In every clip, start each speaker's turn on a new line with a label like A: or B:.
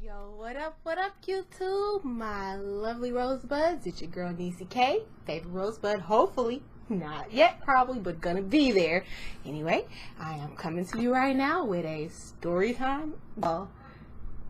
A: Yo, what up, YouTube? My lovely rosebuds. It's your girl, Niecy K. Favorite rosebud, hopefully. Not yet, probably, but gonna be there. Anyway, I am coming to you right now with a story time. Well,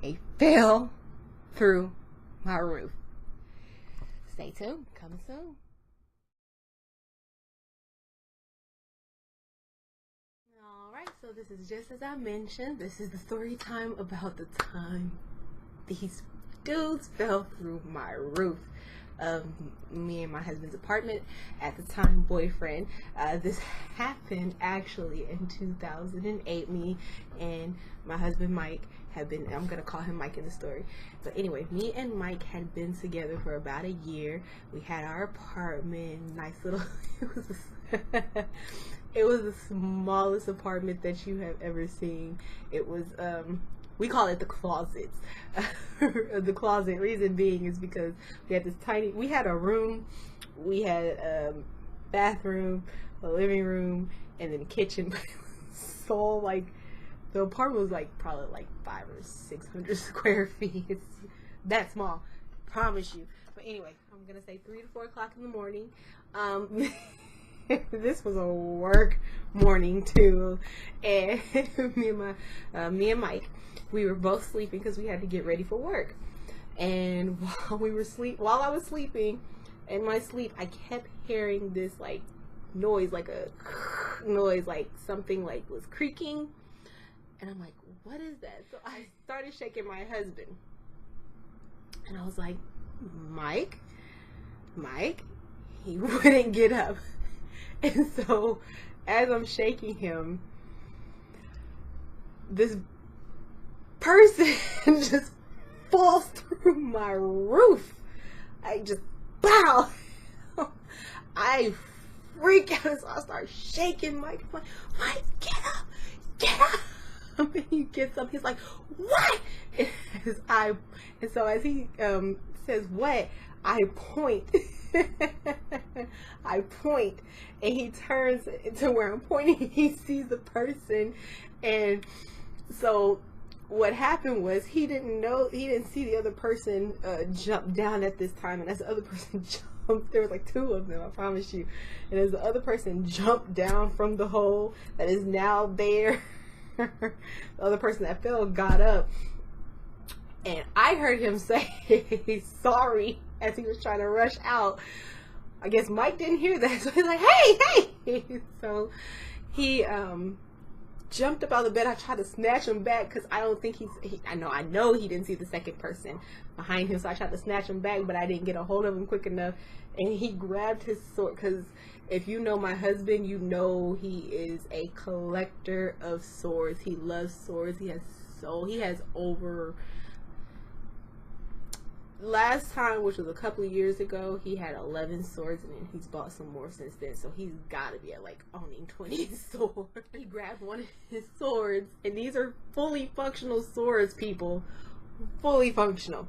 A: a fail through my roof. Stay tuned. Coming soon. Alright, so this is just as I mentioned. This is the story time about the time these dudes fell through my roof of me and my husband's apartment, at the time boyfriend. This happened actually in 2008. Me and my husband Mike had been, I'm gonna call him Mike in the story, but anyway, me and Mike had been together for about a year. We had our apartment, nice little it was the smallest apartment that you have ever seen. It was we call it the closets. The closet, reason being is because we had this we had a room, we had a bathroom, a living room, and then a kitchen. But it was so, like, the apartment was like probably like 500 or 600 square feet. It's that small, promise you. But anyway, I'm gonna say 3 to 4 o'clock in the morning. This was a work morning too, and me and Mike, we were both sleeping because we had to get ready for work. And while I was sleeping, in my sleep, I kept hearing this like noise, like a noise, like something like was creaking, and I'm like, what is that? So I started shaking my husband, and I was like, Mike, he wouldn't get up. And so, as I'm shaking him, this person just falls through my roof. I just, bow. I freak out, so I start shaking Mike. I'm like, Mike, get up. And he gets up, he's like, what? And so as he says, what? I point. I point, and he turns to where I'm pointing. He sees the person, and so what happened was he didn't see the other person jump down at this time. And as the other person jumped, there was like 2 of them, I promise you. And as the other person jumped down from the hole that is now there, the other person that fell got up, and I heard him say sorry as he was trying to rush out. I guess Mike didn't hear that, so he's like, hey. So he jumped up out of the bed. I tried to snatch him back because I don't think I know he didn't see the second person behind him, so I tried to snatch him back, but I didn't get a hold of him quick enough. And he grabbed his sword, because if you know my husband, you know he is a collector of swords. He loves swords. He has over, last time, which was a couple of years ago, he had 11 swords, and then he's bought some more since then, so he's got to be at like owning 20 swords. He grabbed one of his swords, and these are fully functional swords, people, fully functional.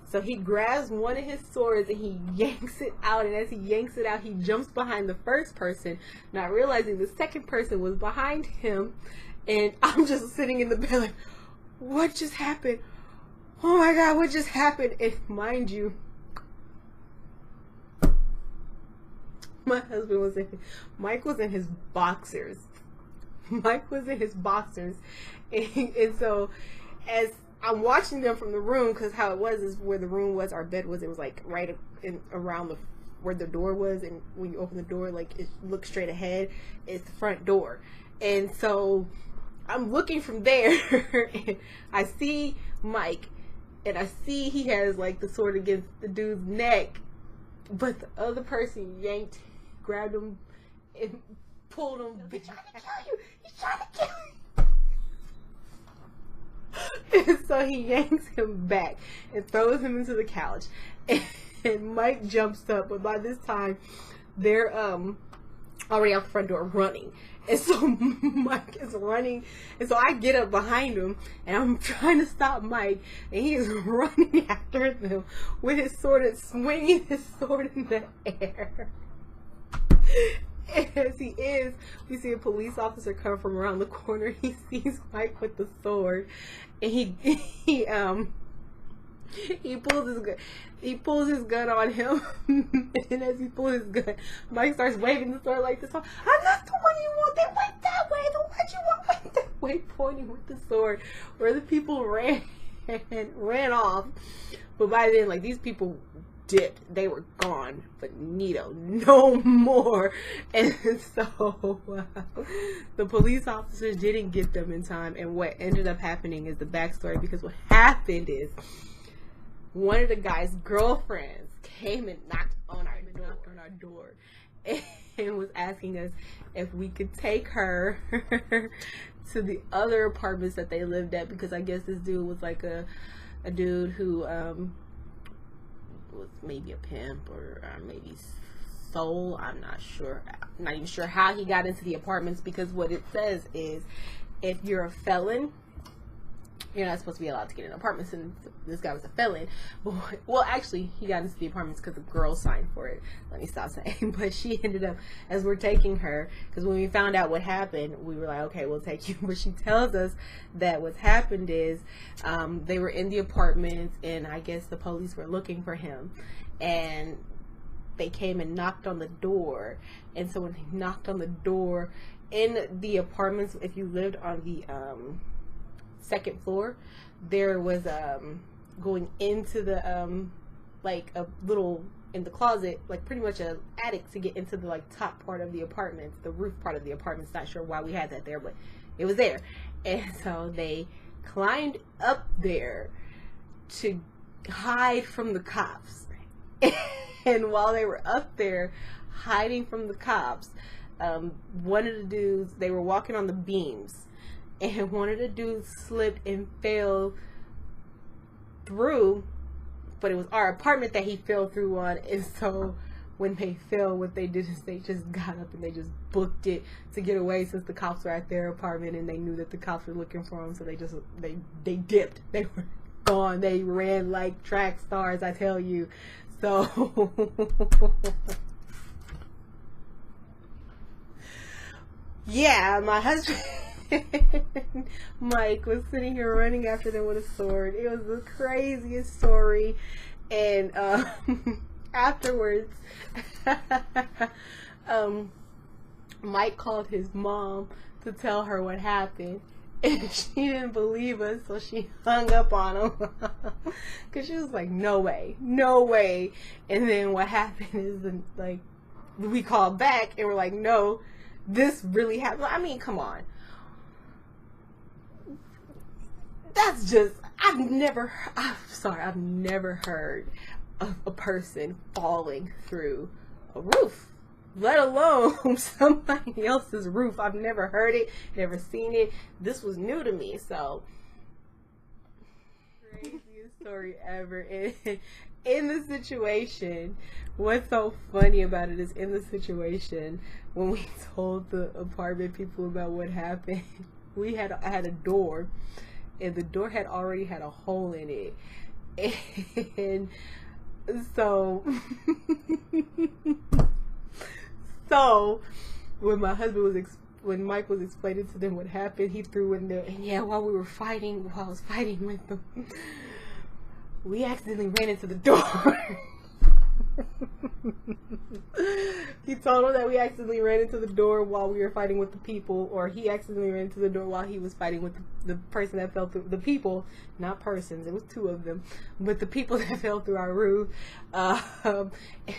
A: So he grabs one of his swords and he yanks it out, and as he yanks it out, he jumps behind the first person, not realizing the second person was behind him. And I'm just sitting in the bed like, what just happened? Oh my God, what just happened? And mind you, Mike was in his boxers. Mike was in his boxers. And so as I'm watching them from the room, because how it was is where the room was, our bed was, it was like right around where the door was, and when you open the door, like it looks straight ahead, it's the front door. And so I'm looking from there, and I see Mike, and I see he has like the sword against the dude's neck, but the other person grabbed him and pulled him. He's trying to kill you. He's trying to kill you. And so he yanks him back and throws him into the couch, and Mike jumps up, but by this time they're already out the front door running. And so Mike is running, and so I get up behind him, and I'm trying to stop Mike, and he is running after them with his sword and swinging his sword in the air. As he is, we see a police officer come from around the corner. He sees Mike with the sword, and he He pulls his gun on him, and as he pulls his gun, Mike starts waving the sword like this. I'm not the one you want. They went that way. The one you want went that way, pointing with the sword. Where the people ran off. But by then, like, these people dipped. They were gone. But Nito, no more. And so the police officers didn't get them in time. And what ended up happening is the backstory, because what happened is one of the guy's girlfriends came and knocked on our door and was asking us if we could take her to the other apartments that they lived at, because I guess this dude was like a dude who was maybe a pimp or maybe soul. I'm not sure. I'm not even sure how he got into the apartments, because what it says is if you're a felon, you're not supposed to be allowed to get in apartments, and this guy was a felon. Well, actually, he got into the apartments because the girl signed for it. Let me stop saying. But she ended up, as we're taking her, because when we found out what happened, we were like, okay, we'll take you. But she tells us that what's happened is they were in the apartments, and I guess the police were looking for him, and they came and knocked on the door. And so when they knocked on the door in the apartments, if you lived on the second floor, there was going into the like a little, in the closet, like pretty much a attic to get into the like top part of the apartments, the roof part of the apartments. Not sure why we had that there, but it was there. And so they climbed up there to hide from the cops. And while they were up there hiding from the cops, one of the dudes, they were walking on the beams, and one of the dudes slipped and fell through, but it was our apartment that he fell through on. And so when they fell, what they did is they just got up and they just booked it to get away, since the cops were at their apartment and they knew that the cops were looking for them. So they dipped. They were gone. They ran like track stars, I tell you. So yeah, my husband Mike was sitting here running after them with a sword. It was the craziest story. And afterwards Mike called his mom to tell her what happened, and she didn't believe us, so she hung up on him because she was like, no way. And then what happened is, like, we called back and we're like, no, this really happened. I mean, come on. That's just, I've never heard of a person falling through a roof, let alone somebody else's roof. I've never heard it, never seen it. This was new to me. So, craziest story ever. In the situation, what's so funny about it is, in the situation, when we told the apartment people about what happened, I had a door, and the door had already had a hole in it. And so when Mike was explaining to them what happened, he threw in there, and yeah, while I was fighting with them, we accidentally ran into the door. He told him that we accidentally ran into the door while we were fighting with the people, or he accidentally ran into the door while he was fighting with the person that fell through, the people, not persons, it was two of them, but the people that fell through our roof. And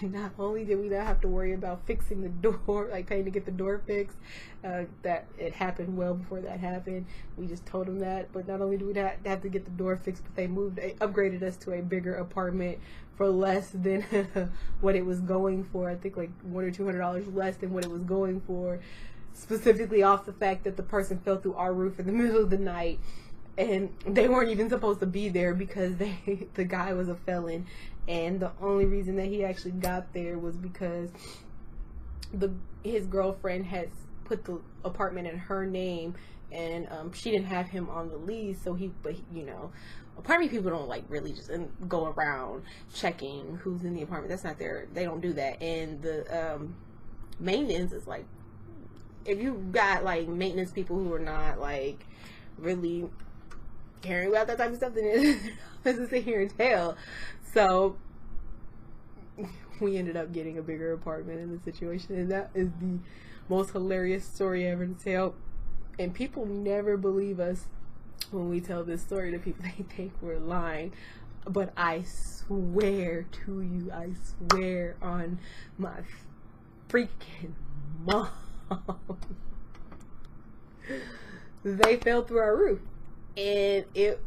A: not only did we not have to worry about fixing the door, like paying to get the door fixed, that it happened well before that happened. We just told them that, but not only do we not have to get the door fixed, but they upgraded us to a bigger apartment for less than what it was going for. I think like $100 or $200 less than what it was going for, specifically off the fact that the person fell through our roof in the middle of the night, and they weren't even supposed to be there because the guy was a felon, and the only reason that he actually got there was because his girlfriend had put the apartment in her name, and she didn't have him on the lease, so apartment people don't like really just go around checking who's in the apartment. That's not they don't do that. And the maintenance is like, if you got like maintenance people who are not like really caring about that type of stuff than to sit here and tell. So we ended up getting a bigger apartment in the situation, and that is the most hilarious story ever to tell. And people never believe us when we tell this story to people. They think we're lying, but I swear to you, I swear on my freaking mom, they fell through our roof. And it,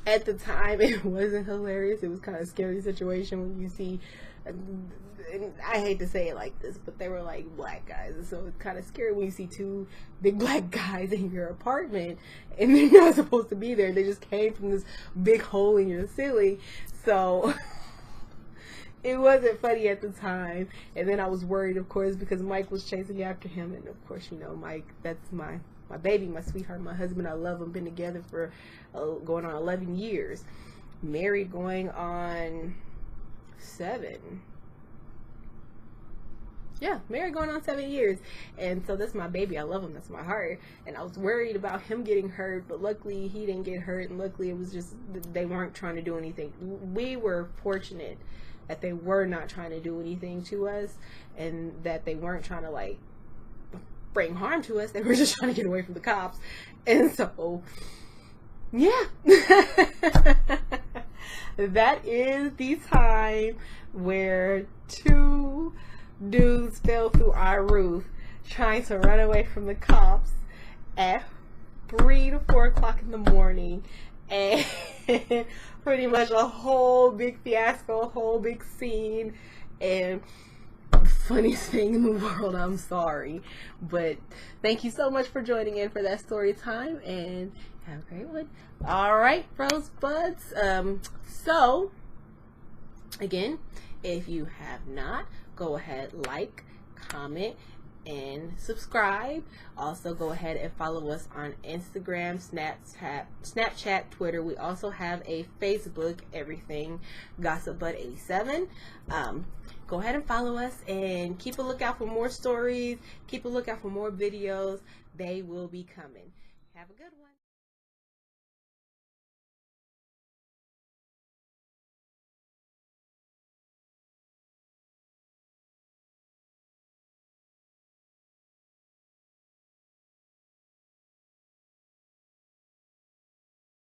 A: at the time, it wasn't hilarious. It was kind of a scary situation when you see, and I hate to say it like this, but they were like black guys, and so it's kind of scary when you see two big black guys in your apartment and they're not supposed to be there. They just came from this big hole in your ceiling. So it wasn't funny at the time. And then I was worried, of course, because Mike was chasing after him, and of course, you know, Mike, that's my baby, my sweetheart, my husband. I love him. Been together for going on 11 years. Married going on 7. Yeah, married going on 7 years. And so that's my baby. I love him. That's my heart. And I was worried about him getting hurt, but luckily he didn't get hurt. And luckily it was just, they weren't trying to do anything. We were fortunate that they were not trying to do anything to us, and that they weren't trying to like bring harm to us. They were just trying to get away from the cops. And so, yeah. That is the time where 2 dudes fell through our roof trying to run away from the cops at 3 to 4 o'clock in the morning, and pretty much a whole big fiasco, a whole big scene. And funniest thing in the world, I'm sorry, but thank you so much for joining in for that story time, and have a great one. All right, Rosebuds. So again, if you have not, go ahead, like, comment, and subscribe. Also, go ahead and follow us on Instagram, Snapchat, Twitter. We also have a Facebook, Everything Gossip Bud 87. Go ahead and follow us, and keep a lookout for more stories. Keep a lookout for more videos. They will be coming. Have a good one.